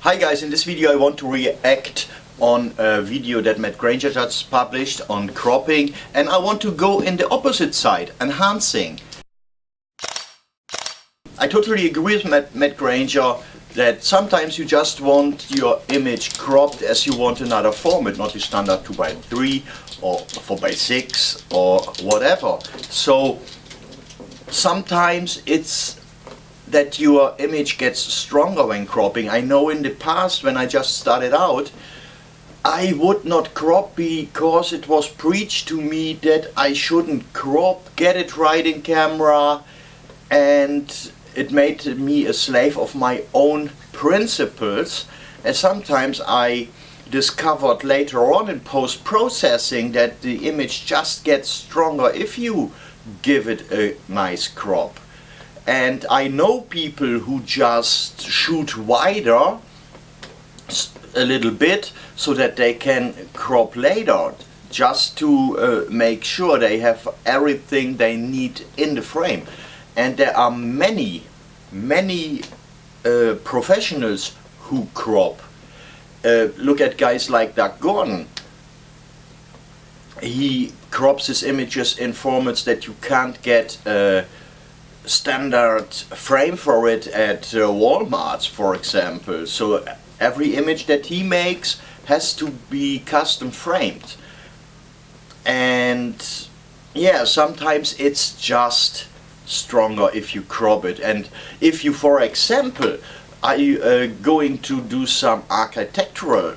Hi guys, in this video I want to react on a video that Matt Granger just published on cropping, and I want to go in the opposite side, enhancing. I totally agree with Matt Granger that sometimes you just want your image cropped as you want another format, not the standard 2:3 or 4:6 or whatever. So sometimes it's that your image gets stronger when cropping. I know in the past when I just started out, I would not crop because it was preached to me that I shouldn't crop, get it right in camera, and it made me a slave of my own principles. And sometimes I discovered later on in post-processing that the image just gets stronger if you give it a nice crop. And I know people who just shoot wider a little bit so that they can crop later, just to make sure they have everything they need in the frame. And there are many professionals who crop. Look at guys like Doug Gordon. He crops his images in formats that you can't get standard frame for it at Walmart, for example. So every image that he makes has to be custom framed. And yeah, sometimes it's just stronger if you crop it. And if you, for example, are going to do some architectural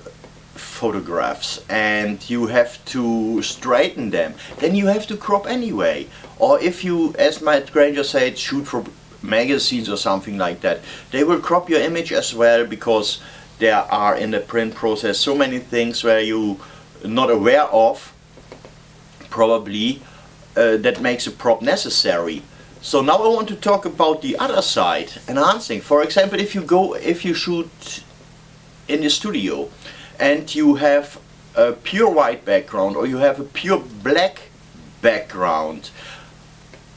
photographs and you have to straighten them, then you have to crop anyway. Or if you, as Matt Granger said, shoot for magazines or something like that, they will crop your image as well, because there are in the print process so many things where you not aware of probably that makes a crop necessary. So now I want to talk about the other side, enhancing. For example, if you shoot in the studio and you have a pure white background or you have a pure black background.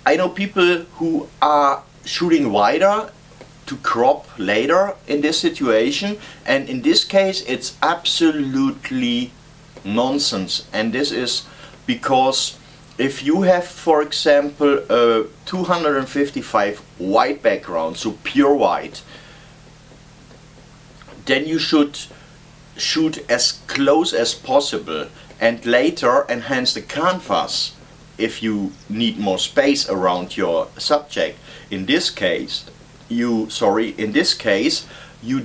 I know people who are shooting wider to crop later in this situation, and in this case it's absolutely nonsense. And this is because if you have, for example, a 255 white background, so pure white, then you should shoot as close as possible and later enhance the canvas if you need more space around your subject. In this case you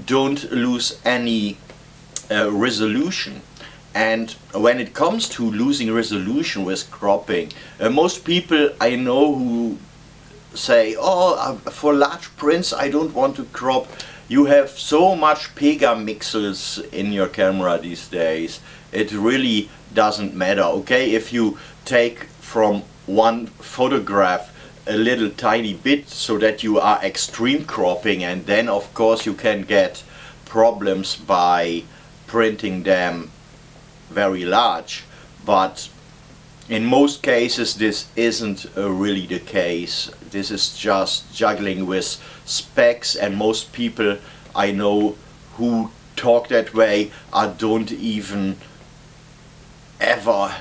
don't lose any resolution. And when it comes to losing resolution with cropping, most people I know who say, oh, for large prints I don't want to crop. You have so much pegapixels in your camera these days, it really doesn't matter. Okay, if you take from one photograph a little tiny bit so that you are extreme cropping, and then of course you can get problems by printing them very large. But in most cases this isn't really the case. This is just juggling with specs, and most people I know who talk that way don't even ever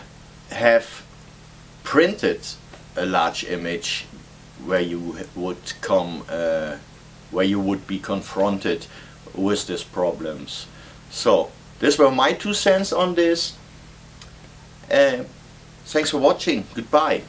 have printed a large image where you would be confronted with these problems. So these were my 2 cents on this. Thanks for watching. Goodbye.